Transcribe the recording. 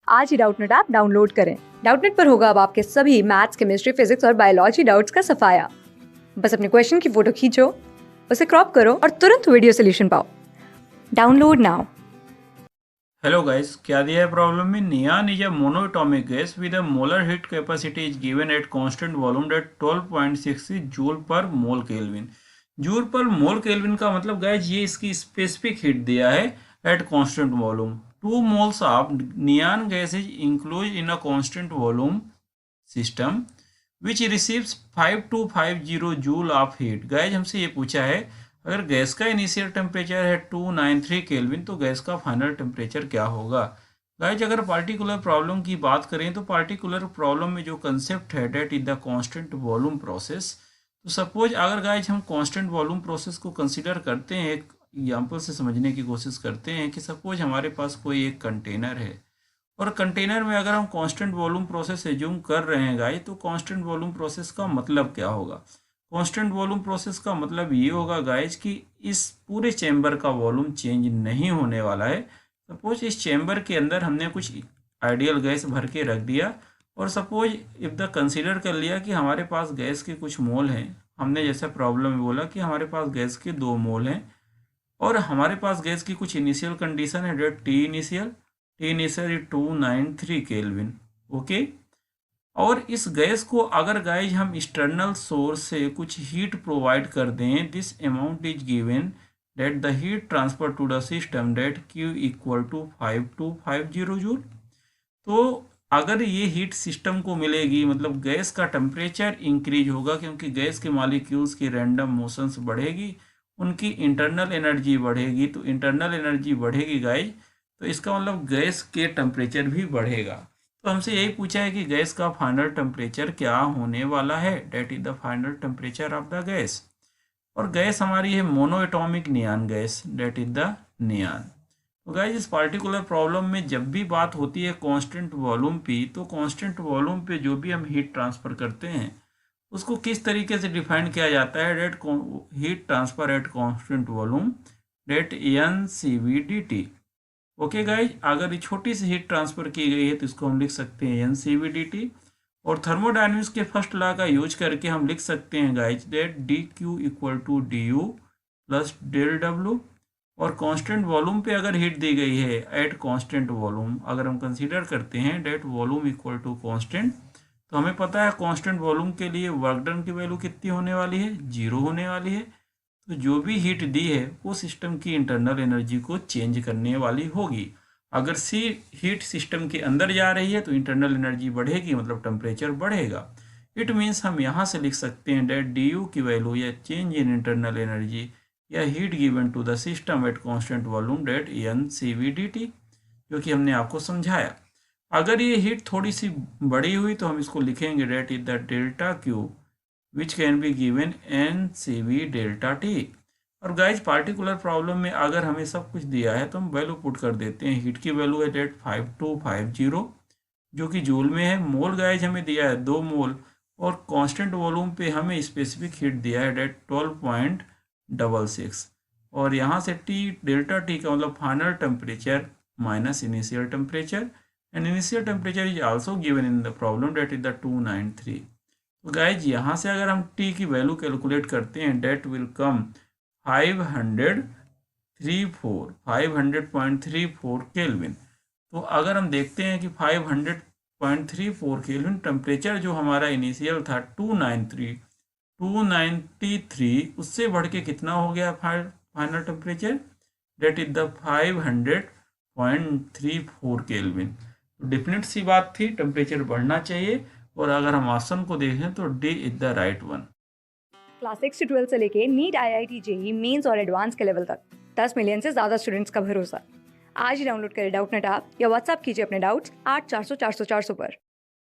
आज ही Doubtnut app download करें। Doubtnut पर होगा अब आपके सभी मैथ्स, केमिस्ट्री, फिजिक्स और बायोलॉजी डाउट्स का सफाया। बस अपने क्वेश्चन की फोटो खींचो, उसे क्रॉप करो और तुरंत वीडियो सोल्यूशन पाओ। Download now. Hello guys, क्या दिया है प्रॉब्लम में? Neon is a monoatomic gas with a molar heat capacity is given at constant volume at 12.66 joule per mole kelvin. Joule per mole kelvin का मतलब guys ये इसकी specific heat दिया है at constant volume. 2 moles of neon gas is include in a constant volume system which receives 5250 joule of heat. Guys हमसे ये पूछा है अगर गैस का इनिशियल टेम्परेचर है 293 केल्विन तो गैस का फाइनल टेम्परेचर क्या होगा। गाइज अगर पार्टिकुलर प्रॉब्लम की बात करें तो पार्टिकुलर प्रॉब्लम में जो कंसेप्ट है that is the constant volume process. तो सपोज अगर गाइज हम कांस्टेंट वॉल्यूम प्रोसेस को कंसिडर करते हैं, एक एग्जाम्पल से समझने की कोशिश करते हैं कि सपोज हमारे पास कोई एक कंटेनर है और कंटेनर में अगर हम कांस्टेंट वॉल्यूम प्रोसेस एज्यूम कर रहे हैं गाइस, तो कांस्टेंट वॉल्यूम प्रोसेस का मतलब क्या होगा? कांस्टेंट वॉल्यूम प्रोसेस का मतलब ये होगा गाइस कि इस पूरे चेंबर का वॉल्यूम चेंज नहीं होने वाला है। सपोज इस चेंबर के अंदर हमने कुछ आइडियल गैस भर के रख दिया और सपोज इफ द कंसीडर कर लिया कि हमारे पास गैस के कुछ मोल हैं। हमने जैसा प्रॉब्लम में बोला कि हमारे पास गैस के 2 मोल हैं और हमारे पास गैस की कुछ इनिशियल कंडीशन है that T initial is 293 kelvin. Okay, और इस गैस को अगर गाइज हम एक्सटर्नल सोर्स से कुछ हीट प्रोवाइड कर दें, this amount is given that the heat transfer to the system that Q equal to 5250 joule. तो अगर ये हीट सिस्टम को मिलेगी मतलब गैस का टेम्परेचर इंक्रीज होगा क्योंकि गैस के मालिक्यूल्स की रैंडम मोशंस बढ़ेगी, उनकी इंटरनल एनर्जी बढ़ेगी। तो इंटरनल एनर्जी बढ़ेगी गाइज, तो इसका मतलब गैस के टेम्परेचर भी बढ़ेगा। तो हमसे यही पूछा है कि गैस का फाइनल टेम्परेचर क्या होने वाला है, that is the final temperature of the gas. और गैस हमारी है monoatomic neon gas, that is the neon. तो गाइस इस पार्टिकुलर प्रॉब्लम में जब भी बात होती है कांस्टेंट वॉल्यूम पे, तो कांस्टेंट वॉल्यूम पे जो भी हम हीट ट्रांसफर करते हैं उसको किस तरीके से डिफाइन किया जाता है, that heat transfer at constant volume that N C we D T. Okay guys, अगर ये छोटी सी हीट ट्रांसफर की गई है तो इसको हम लिख सकते हैं n C we D T. और थर्मोडायनेमिक्स के फर्स्ट लॉ का यूज करके हम लिख सकते हैं guys that d Q equal to d U plus del W. और कांस्टेंट वॉल्यूम पे अगर हीट दी गई है एट कांस्टेंट वॉल्यूम, अगर हम कंसीडर करते हैं that volume equal to constant, तो हमें पता है कांस्टेंट वॉल्यूम के लिए वर्क डन की वैल्यू कितनी होने वाली है, 0 होने वाली है। तो जो भी हीट दी है वो सिस्टम की इंटरनल एनर्जी को चेंज करने वाली होगी। अगर सी हीट सिस्टम के अंदर जा रही है तो इंटरनल एनर्जी बढ़ेगी मतलब टेम्परेचर बढ़ेगा। इट मीन्स हम यहाँ से लिख सकते हैं डेट डी यू की वैल्यू या चेंज इन इंटरनल एनर्जी या heat given to the system at constant volume that N C we D T, जो कि हमने आपको समझाया। अगर ये हीट थोड़ी सी बड़ी हुई तो हम इसको लिखेंगे that is the delta Q which can be given N C V delta T. और गाइज पार्टिकुलर प्रॉब्लम में अगर हमें सब कुछ दिया है तो हम वैल्यू पुट कर देते हैं। हीट की वैल्यू है डेट 5250 जो कि जूल में है। मोल गाइज हमें दिया है 2 मोल और कांस्टेंट वॉल्यूम पे हमें स्पेसिफिक हीट दिया है डेट 12.66। और यहाँ से टी डेल्टा टी का मतलब final temperature minus initial temperature, and initial temperature is also given in the problem that is the 293। तो गाइज यहाँ से अगर हम टी की वैल्यू कैलकुलेट करते हैं डेट विल कम 534 केल्विन। तो अगर हम देखते हैं कि 500.34 केल्विन टेम्परेचर जो हमारा इनिशियल था 293 उससे बढ़ के कितना हो गया final temperature, that is the 500.34 kelvin. तो डेफिनेट सी बात थी टेम्परेचर बढ़ना चाहिए। और अगर हम ऑप्शन को देखें तो D is the right one. Class 6 से 12 से लेके नीट, IIT, जेई मेंस और एडवांस के लेवल तक 10 मिलियन से ज्यादा स्टूडेंट्स का भरोसा। आज ही डाउनलोड करें डाउटनेट ऐप या व्हाट्सएप कीजिए अपने डाउट्स 8400 400 400 पर।